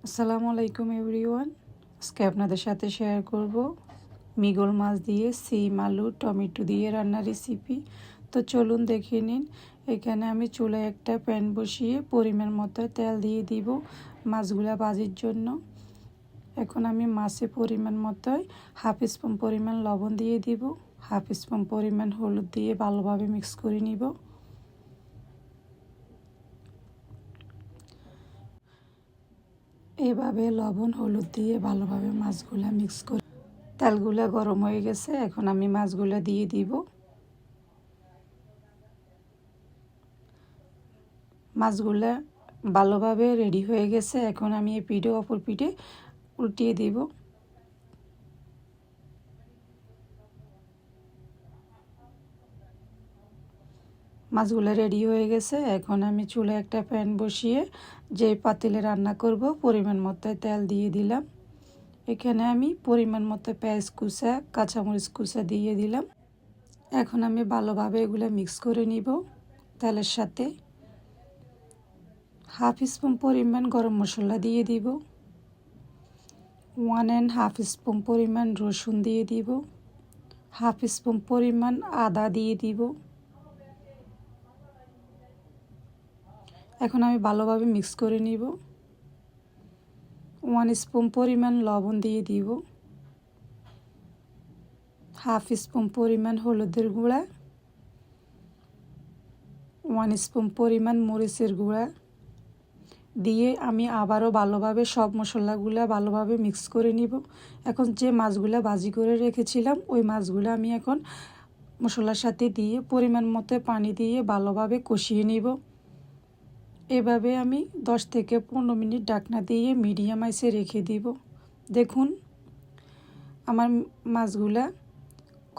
আসসালামু আলাইকুম এভরিওয়ান। আজকে আপনাদের সাথে শেয়ার করব মৃগেল মাছ দিয়ে সিম আলু টমেটো দিয়ে রান্নার রেসিপি। তো চলুন দেখে নিন। এখানে আমি চুলায় একটা প্যান বসিয়ে পরিমাণ মতো তেল দিয়ে দিব মাছগুলা ভাজির জন্য। এখন আমি মাছে পরিমাণ মতো হাফ স্পুন পরিমাণ লবণ দিয়ে দিব, হাফ স্পুন পরিমাণ হলুদ দিয়ে ভালোভাবে মিক্স করে নিব। এভাবে লবণ হলুদ দিয়ে ভালোভাবে মাছগুলা মিক্স করে তেলগুলা গরম হয়ে গেছে। এখন আমি মাছগুলা দিয়ে দিব। মাছগুলা ভালোভাবে রেডি হয়ে গেছে। এখন আমি এই পিঠে অপর পিঠে উল্টিয়ে দিব। মাছগুলা রেডি হয়ে গেছে। এখন আমি চুলায় একটা প্যান বসিয়ে যে পাতিলে রান্না করব পরিমাণ মতো তেল দিয়ে দিলাম। এখানে আমি পরিমাণ মতো পেঁয়াজ কুচা কাঁচামরিচ কুচা দিয়ে দিলাম। এখন আমি ভালোভাবে এগুলো মিক্স করে নিব তেলের সাথে। হাফ স্পুন পরিমাণ গরম মশলা দিয়ে দিব, 1.5 স্পুন পরিমাণ রসুন দিয়ে দিব, হাফ স্পুন পরিমাণ আদা দিয়ে দিব। এখন আমি ভালোভাবে মিক্স করে নিব। 1 স্পুন পরিমাণ লবণ দিয়ে দিব, হাফ স্পুন পরিমাণ হলুদের গুঁড়া, 1 স্পুন পরিমাণ মরিচের গুঁড়া দিয়ে আমি আবারও ভালোভাবে সব মশলাগুলো ভালোভাবে মিক্স করে নিব। এখন যে মাছগুলো ভাজি করে রেখেছিলাম ওই মাছগুলো আমি এখন মশলার সাথে দিয়ে পরিমাণ মতো পানি দিয়ে ভালোভাবে কষিয়ে নিব। এভাবে আমি 10 থেকে 15 মিনিট ঢাকনা দিয়ে মিডিয়াম আঁচে রেখে দিব। দেখুন আমার মাছগুলা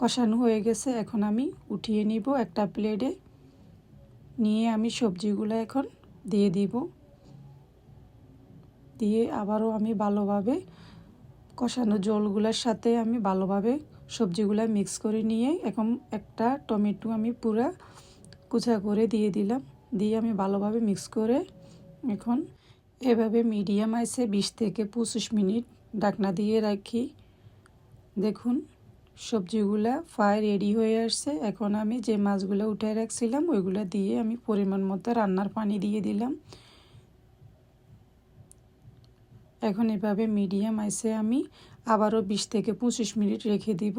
কষানো হয়ে গেছে। এখন আমি উঠিয়ে নিব একটা প্লেটে নিয়ে আমি সবজিগুলো এখন দিয়ে দিব। দিয়ে আবারও আমি ভালোভাবে কষানো জলগুলোর সাথে আমি ভালোভাবে সবজিগুলো মিক্স করে নিয়ে এখন একটা টমেটো আমি পুরা কুচা করে দিয়ে দিলাম। দিয়ে আমি ভালোভাবে মিক্স করে এখন এভাবে মিডিয়াম আঁচে 20 থেকে 25 মিনিট ঢাকনা দিয়ে রাখি। দেখুন সবজিগুলা প্রায় রেডি হয়ে আসছে। এখন আমি যে মাছগুলো উঠে রাখছিলাম ওইগুলো দিয়ে আমি পরিমাণ মতো রান্নার পানি দিয়ে দিলাম। এখন এভাবে মিডিয়াম আঁচে আমি আবারও 20 থেকে 25 মিনিট রেখে দিব।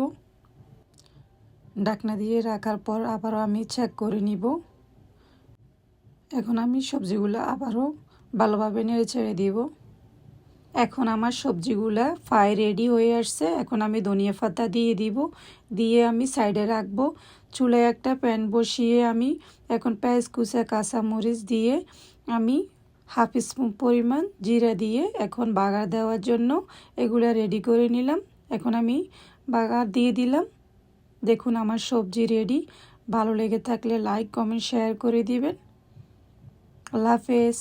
ঢাকনা দিয়ে রাখার পর আবারও আমি চেক করে নিব। এখন আমি সবজিগুলো আবারও ভালোভাবে নেড়ে ছেড়ে দিব। এখন আমার সবজিগুলা প্রায় রেডি হয়ে আসছে। এখন আমি ধনিয়া পাতা দিয়ে দিব, দিয়ে আমি সাইডে রাখবো। চুলায় একটা প্যান বসিয়ে আমি এখন পেঁয়াজ কুচা কাঁচামরিচ দিয়ে আমি হাফ স্পুন পরিমাণ জিরা দিয়ে এখন বাগার দেওয়ার জন্য এগুলা রেডি করে নিলাম। এখন আমি বাগার দিয়ে দিলাম। দেখুন আমার সবজি রেডি। ভালো লেগে থাকলে লাইক কমেন্ট শেয়ার করে দিবেন। আল্লাহ হাফেজ।